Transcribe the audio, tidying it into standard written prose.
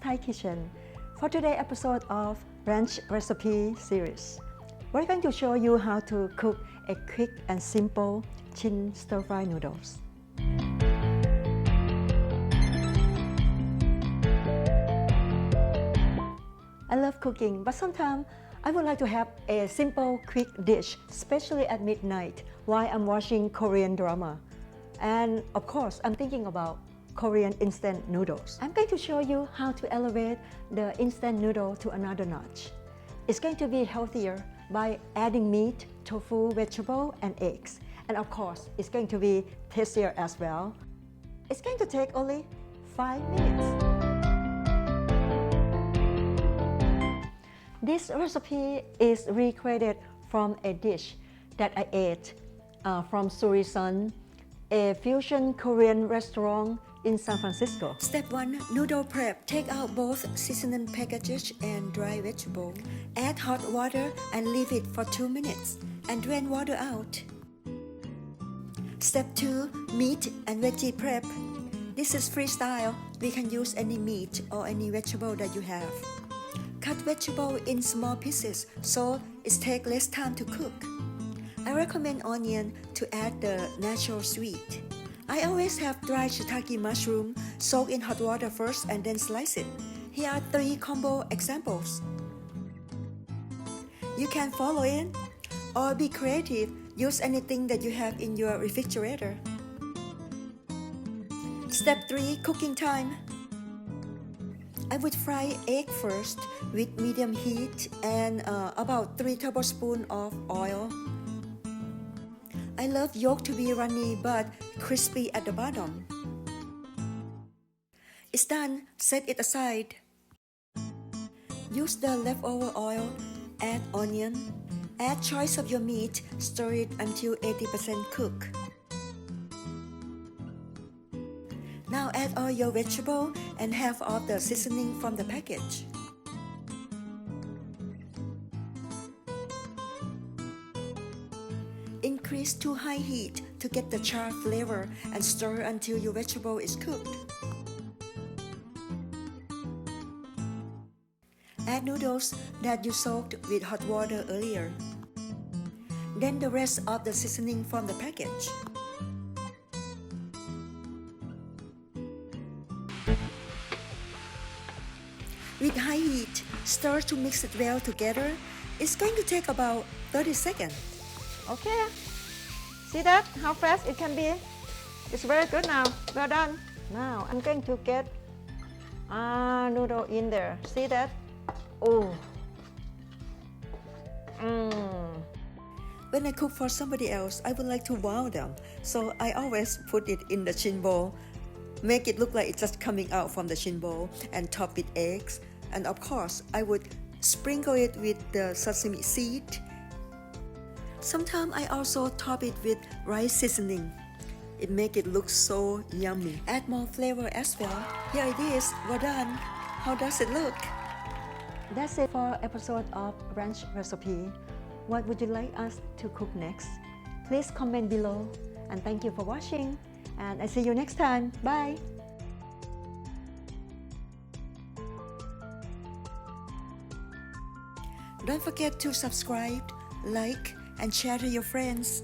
Thai kitchen. For today's episode of Ranch Recipe series, we're going to show you how to cook a quick and simple Shin stir-fry noodles. I love cooking, but sometimes I would like to have a simple, quick dish, especially at midnight while I'm watching Korean drama. And of course, I'm thinking about Korean instant noodles. I'm going to show you how to elevate the instant noodle to another notch. It's going to be healthier by adding meat, tofu, vegetable, and eggs. And of course, it's going to be tastier as well. It's going to take only 5 minutes. This recipe is recreated from a dish that I ate from Surisan, a fusion Korean restaurant in San Francisco. Step 1. Noodle prep. Take out both seasoning packages and dry vegetable. Add hot water and leave it for 2 minutes and drain water out. Step 2. Meat and veggie prep. This is freestyle. We can use any meat or any vegetable that you have. Cut vegetable in small pieces so it takes less time to cook. I recommend onion to add the natural sweet. I always have dried shitake mushroom soak in hot water first and then slice it. Here are 3 combo examples. You can follow it or be creative. Use anything that you have in your refrigerator. Step 3. Cooking time. I would fry egg first with medium heat and about 3 tablespoons of oil. I love yolk to be runny but crispy at the bottom. It's done, set it aside. Use the leftover oil, add onion, add choice of your meat, stir it until 80% cook. Now add all your vegetable and half of the seasoning from the package. Increase to high heat to get the char flavor and stir until your vegetable is cooked. Add noodles that you soaked with hot water earlier. Then the rest of the seasoning from the package. With high heat, stir to mix it well together. It's going to take about 30 seconds. Okay, see that? How fast it can be? It's very good now. Well done. Now I'm going to get noodle in there. See that? Oh. When I cook for somebody else, I would like to wow them. So I always put it in the Shin bowl. Make it look like it's just coming out from the Shin bowl and top with eggs. And of course, I would sprinkle it with the sesame seed. Sometimes I also top it with rice seasoning. It makes it look so yummy. Add more flavor as well. Here it is. Well done. How does it look? That's it for episode of Ranch Recipe. What would you like us to cook next? Please comment below. And thank you for watching. And I see you next time. Bye. Don't forget to subscribe, like, and share to your friends.